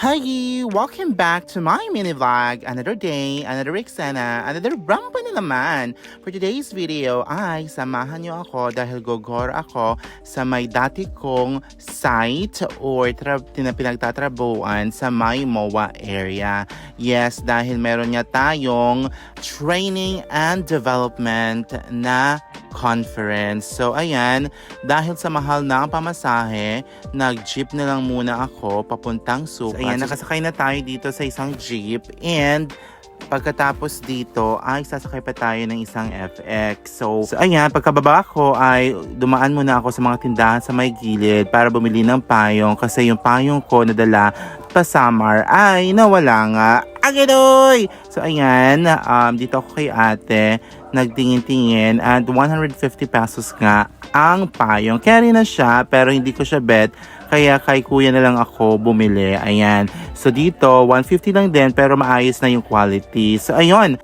Hi! Welcome back to my mini vlog. Another day, another eksena, another rampa na naman. For today's video ay samahan niyo ako dahil gogor ako sa may dati kong site or pinagtatrabuan sa may MOA area. Yes, dahil meron niya tayong training and development na conference. So ayan, dahil sa mahal na ang pamasahe, nag-jeep na lang muna ako papuntang Sukat. So, ayan, nakasakay na tayo dito sa isang jeep and pagkatapos dito ay sasakay pa tayo ng isang FX. So ayan, pagkababa ko ay dumaan muna ako sa mga tindahan sa may gilid para bumili ng payong kasi yung payong ko na dala pa Samar ay nawala nga. Agidoy! So ayan, dito ako kay ate, nagtingin-tingin at 150 pesos nga ang payong. Carry na siya pero hindi ko siya bet. Kaya kay kuya na lang ako bumili. Ayan. So dito, 150 lang din pero maayos na yung quality. So ayun.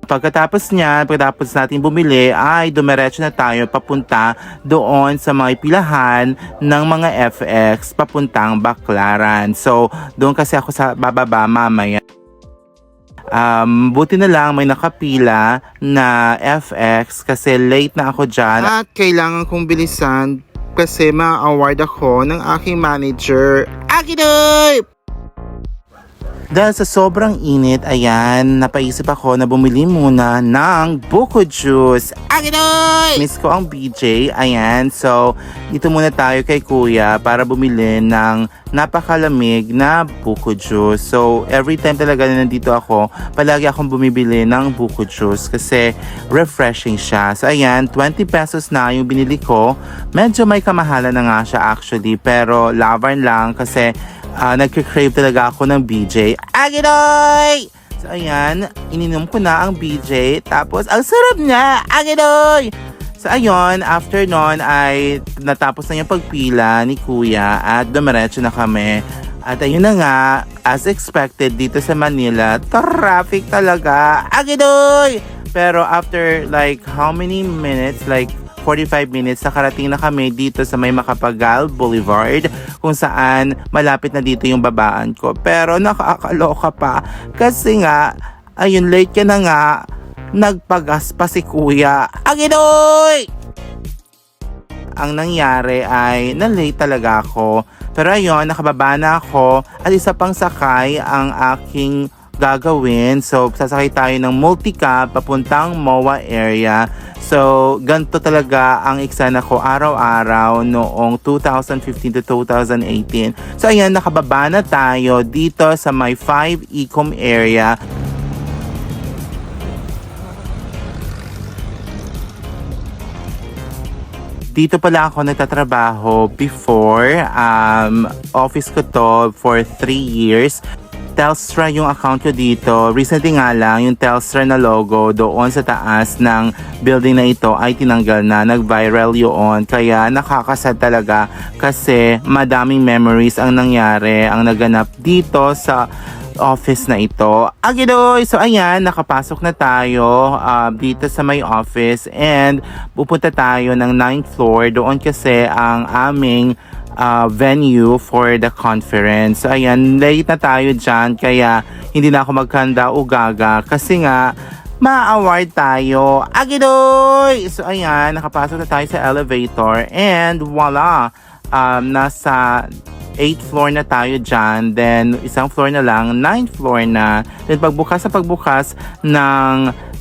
Pagkatapos natin bumili ay dumiretso na tayo papunta doon sa mga pilahan ng mga FX papuntang Baclaran. So doon kasi ako sa bababa mamaya. Buti na lang may nakapila na FX kasi late na ako dyan. At kailangan kong bilisan kasi ma-award ako ng aking manager. Agidoy! Dahil sa sobrang init, ayan, napaisip ako na bumili muna ng buko juice. Agidoy! Miss ko ang BJ, ayan. So, dito muna tayo kay kuya para bumili ng napakalamig na buko juice. So, every time talaga na nandito ako, palagi akong bumibili ng buko juice kasi refreshing siya. So, ayan, 20 pesos na yung binili ko. Medyo may kamahalan na nga siya actually, pero laban lang kasi nagka-crave talaga ako ng BJ. Agidoy! So ayan, ininom ko na ang BJ. Tapos ang sarap niya! Agidoy! So ayun, after nun ay natapos na yung pagpila ni kuya at dumiretso na kami. At ayun na nga, as expected dito sa Manila, traffic talaga. Agidoy! Pero after like how many minutes? Like 45 minutes, nakarating na kami dito sa may Macapagal Boulevard kung saan malapit na dito yung babaan ko. Pero nakakaloka pa kasi nga, ayun, late ka na nga, nagpagas pa si kuya. Agidoy! Ang nangyari ay na-late talaga ako. Pero ayun, nakababa na ako at isa pang sakay ang aking gagawin. So, sasakay tayo ng multicab papuntang MOA area. So, ganito talaga ang eksena ko araw-araw noong 2015 to 2018. So, ayan, nakababa na tayo dito sa may 5 Ecom area. Dito pala ako nagtatrabaho before. Office ko to for 3 years. Telstra yung account ko dito. Recently nga lang, yung Telstra na logo doon sa taas ng building na ito ay tinanggal na. Nag-viral yun. Kaya nakakasad talaga kasi madaming memories ang nangyari, ang naganap dito sa office na ito. Agidoy! So ayan, nakapasok na tayo dito sa may office and pupunta tayo ng 9th floor. Doon kasi ang aming venue for the conference. So ayan, late na tayo dyan kaya hindi na ako magkanda o gaga kasi nga ma-award tayo. Agidoy! So ayan, nakapasok na tayo sa elevator and voila! Nasa 8th floor na tayo dyan. Then isang floor na lang, 9th floor na. Then pagbukas ng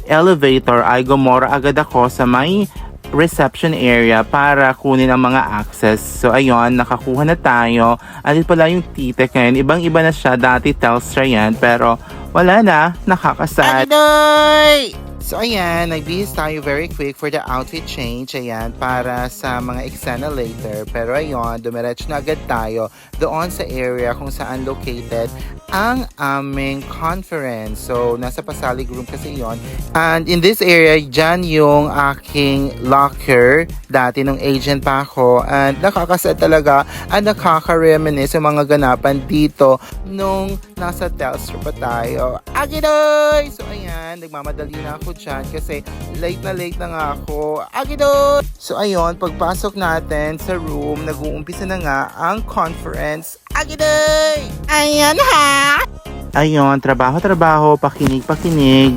elevator ay gumora agad ako sa may reception area para kunin ang mga access. So ayun, nakakuha na tayo. Andito pala yung titek ngayon. Ibang-iba na siya. Dati Telstra yan, pero wala na. Nakakasad. Agidoy! So ayan, nagbihis tayo very quick for the outfit change. Ayan, para sa mga eksena later. Pero ayun, dumiretso na agad tayo doon sa area kung saan located ang aming conference. So, nasa Pasalig room kasi yon. And in this area, dyan yung aking locker. Dati nung agent pa ako. And nakakasad talaga at nakaka-reminisce yung mga ganapan dito nung nasa Telstra pa tayo. Agidoy! So, ayan, nagmamadali na ako dyan kasi late na nga ako. Agidoy! So, ayun, pagpasok natin sa room, nag-uumpisa na nga ang conference. Agidoy! Ayan ha! Ayun, trabaho, pakinig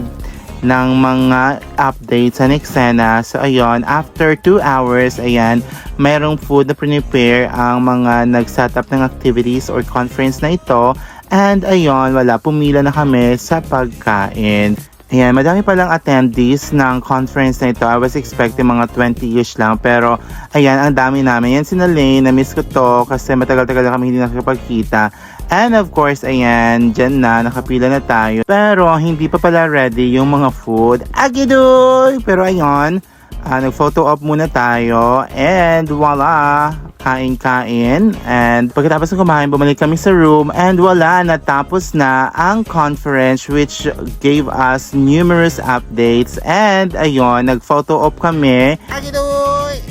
ng mga updates sa Nexena. So ayun, after 2 hours, ayan, mayroong food na prepare ang mga nag-set up ng activities or conference na ito. And ayun, pumila na kami sa pagkain. Ayan, madami palang attendees ng conference na ito. I was expecting mga 20-ish lang. Pero, ayan, ang dami namin. Yan si Lane, na-miss ko to kasi matagal-tagal na kami hindi nakakapagkita. And of course, ayan, dyan na, nakapila na tayo. Pero, hindi pa pala ready yung mga food. Agidoy! Pero ayun, nag-photo op muna tayo. And voila! Kain-kain. And pagkatapos ng kumain, bumalik kami sa room. And natapos na ang conference which gave us numerous updates. And ayun, nag-photo op kami.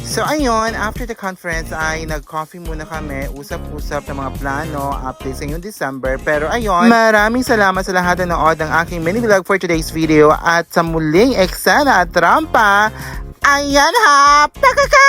So ayun, after the conference ay nag-coffee muna kami. Usap-usap ng mga plano, updates ngayong December. Pero ayun, maraming salamat sa lahat na nanood ng aking mini vlog for today's video. At sa muling eksena at trampa, ayan ha! Pakaka!